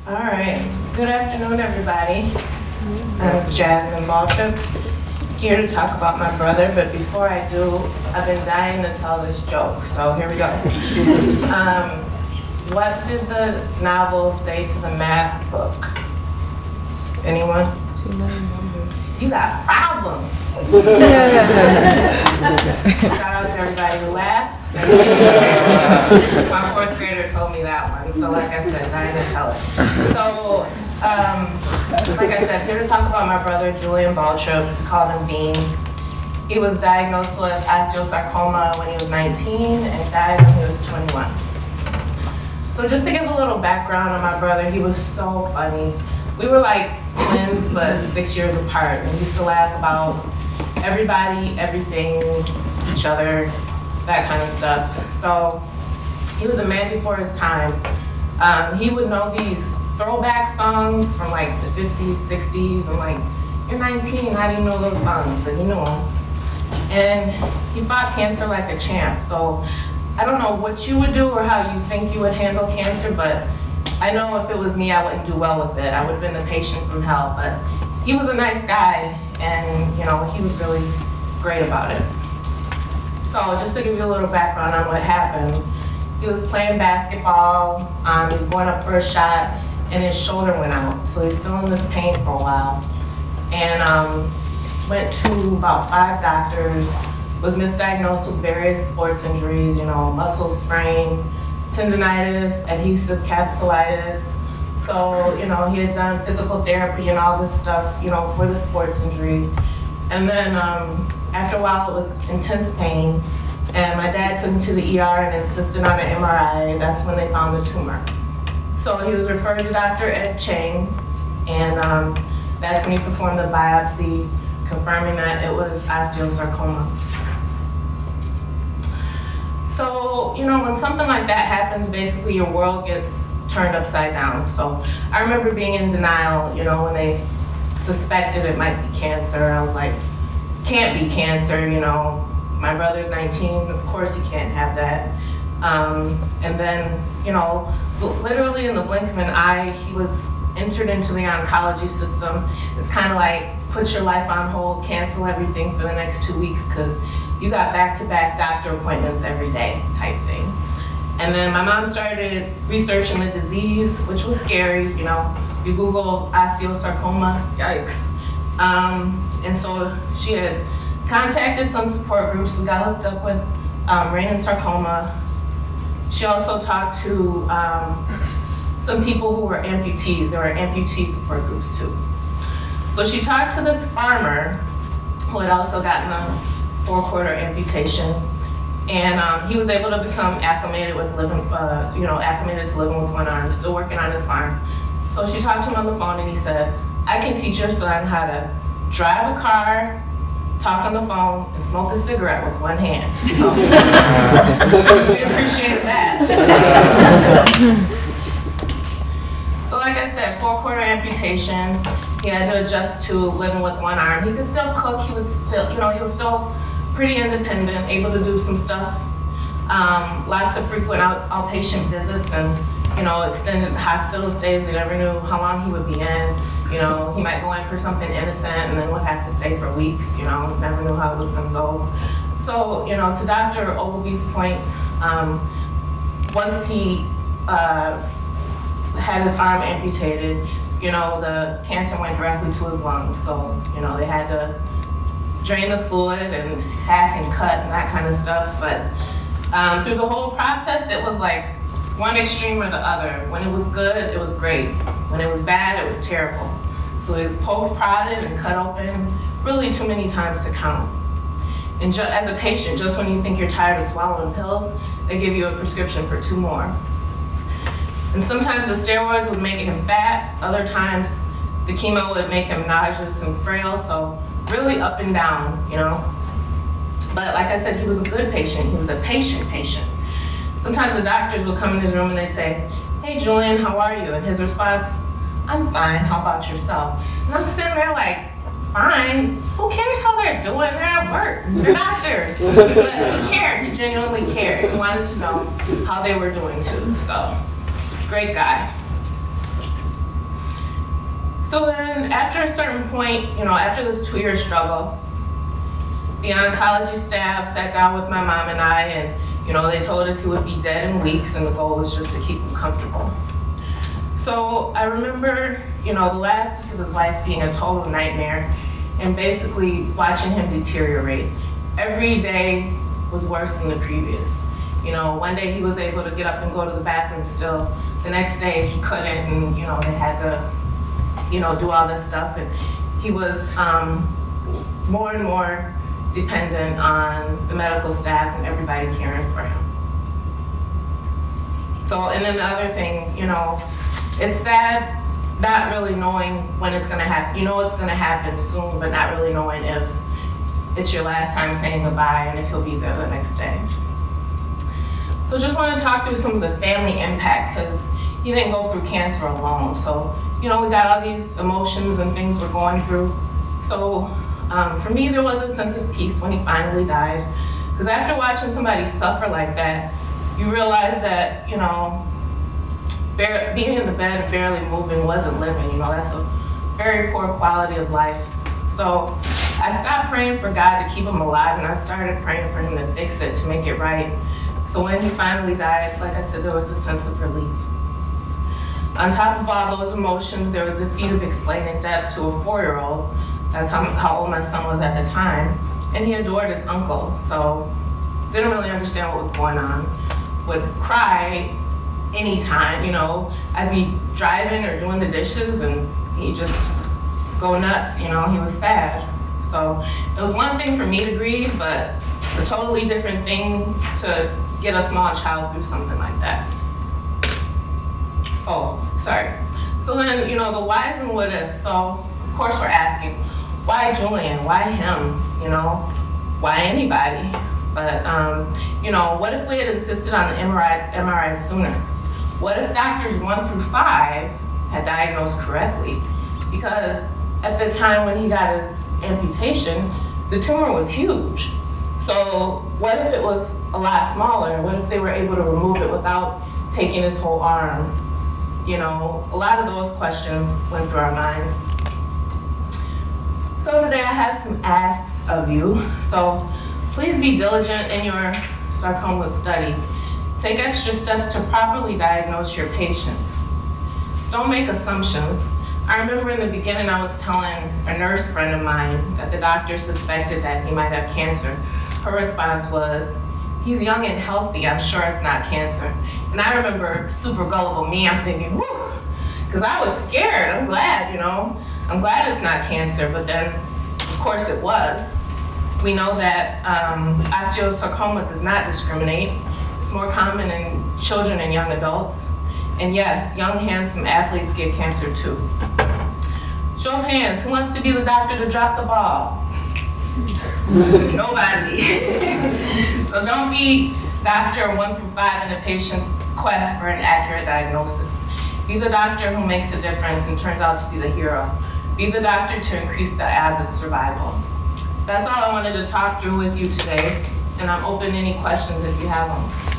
All right. Good afternoon, everybody. I'm Jasmine Baltrip, here to talk about my brother, but before I do, I've been dying to tell this joke, so here we go. What did the novel say to the math book? Anyone? Too many numbers. You got problems. Shout out to everybody who laughed. My fourth grader told me that one, so like I said, I didn't tell it. So, like I said, here to talk about my brother, Julian Baltrip, called him Bean. He was diagnosed with osteosarcoma when he was 19 and died when he was 21. So just to give a little background on my brother, he was so funny. We were like twins, but 6 years apart. And we used to laugh about everybody, everything, each other, that kind of stuff. So he was a man before his time. He would know these throwback songs from like the 50s, 60s. I'm like, you're 19, how do you know those songs? But he knew them. And he fought cancer like a champ. So I don't know what you would do or how you think you would handle cancer, but I know if it was me, I wouldn't do well with it. I would have been the patient from hell, but he was a nice guy, and you know, he was really great about it. So just to give you a little background on what happened, he was playing basketball, he was going up for a shot, and his shoulder went out. So he's still in this pain for a while. And went to about 5 doctors, was misdiagnosed with various sports injuries, you know, muscle sprain, tendonitis, adhesive capsulitis. So, you know, he had done physical therapy and all this stuff, you know, for the sports injury. And then after a while, it was intense pain. And my dad took him to the ER and insisted on an MRI. That's when they found the tumor. So he was referred to Dr. Ed Chang, and that's when he performed the biopsy, confirming that it was osteosarcoma. So, you know, when something like that happens, basically your world gets turned upside down. So I remember being in denial, you know, when they suspected it might be cancer. I was like, can't be cancer, you know. My brother's 19, of course he can't have that. And then, you know, literally in the blink of an eye, he was entered into the oncology system. It's kind of like, put your life on hold, cancel everything for the next 2 weeks, because you got back-to-back doctor appointments every day type thing. And then my mom started researching the disease, which was scary, you know. You Google osteosarcoma, yikes. And so she had contacted some support groups. We got hooked up with Rein and Sarcoma. She also talked to some people who were amputees. There were amputee support groups too. So she talked to this farmer who had also gotten a 4-quarter amputation, and he was able to become acclimated with living, acclimated to living with one arm, still working on his farm. So she talked to him on the phone, and he said, "I can teach your son how to drive a car, talk on the phone, and smoke a cigarette with one hand." So, we appreciate that. So like I said, 4-quarter amputation. He had to adjust to living with one arm. He could still cook. He was still, you know, he was still pretty independent, able to do some stuff. Lots of frequent outpatient visits and, you know, extended hospital stays. We never knew how long he would be in. You know, he might go in for something innocent and then would have to stay for weeks. You know, never knew how it was going to go. So, you know, to Dr. Ogilvy's point, once he had his arm amputated, you know, the cancer went directly to his lungs. So, you know, they had to drain the fluid and hack and cut and that kind of stuff. But through the whole process, it was like one extreme or the other. When it was good, it was great. When it was bad, it was terrible. So it was poked, prodded, and cut open really too many times to count. And as a patient, just when you think you're tired of swallowing pills, they give you a prescription for 2 more. And sometimes the steroids would make him fat, other times the chemo would make him nauseous and frail, so really up and down, you know. But like I said, he was a good patient. He was a patient. Sometimes the doctors would come in his room and they'd say, "Hey Julian, how are you?" And his response, "I'm fine, how about yourself?" And I'm sitting there like, fine, who cares how they're doing? They're at work, they're doctors. But he cared, he genuinely cared. He wanted to know how they were doing too, so great guy. So then after a certain point, after this 2-year struggle, the oncology staff sat down with my mom and I, and they told us he would be dead in weeks, and the goal was just to keep him comfortable. So I remember, the last week of his life being a total nightmare, and basically watching him deteriorate. Every day was worse than the previous. One day he was able to get up and go to the bathroom still. The next day he couldn't, and they had to, do all this stuff. And he was more and more dependent on the medical staff and everybody caring for him. So, and then the other thing, it's sad not really knowing when it's gonna happen. It's gonna happen soon, but not really knowing if it's your last time saying goodbye and if he'll be there the next day. So just want to talk through some of the family impact, because he didn't go through cancer alone. So, we got all these emotions and things we're going through. So for me, there was a sense of peace when he finally died. Because after watching somebody suffer like that, you realize that, being in the bed and barely moving wasn't living. That's a very poor quality of life. So I stopped praying for God to keep him alive, and I started praying for him to fix it, to make it right. So when he finally died, like I said, there was a sense of relief. On top of all those emotions, there was a feat of explaining death to a 4-year-old. That's how old my son was at the time. And he adored his uncle, so didn't really understand what was going on. Would cry anytime, I'd be driving or doing the dishes and he'd just go nuts, he was sad. So it was one thing for me to grieve, but a totally different thing to get a small child through something like that. Oh, sorry. So then, the whys and what ifs. So of course we're asking, why Julian? Why him? Why anybody? But what if we had insisted on the MRI sooner? What if doctors 1 through 5 had diagnosed correctly? Because at the time when he got his amputation, the tumor was huge. So what if it was a lot smaller? What if they were able to remove it without taking his whole arm? A lot of those questions went through our minds. So today I have some asks of you. So please be diligent in your sarcoma study. Take extra steps to properly diagnose your patients. Don't make assumptions. I remember in the beginning I was telling a nurse friend of mine that the doctor suspected that he might have cancer. Her response was, he's young and healthy, I'm sure it's not cancer. And I remember super gullible me, I'm thinking, whew, because I was scared. I'm glad, I'm glad it's not cancer, but then of course it was. We know that osteosarcoma does not discriminate. It's more common in children and young adults. And yes, young, handsome athletes get cancer too. Show of hands, who wants to be the doctor to drop the ball? Nobody. So don't be doctor 1 through 5 in a patient's quest for an accurate diagnosis. Be the doctor who makes a difference and turns out to be the hero. Be the doctor to increase the odds of survival. That's all I wanted to talk through with you today, and I'm open to any questions if you have them.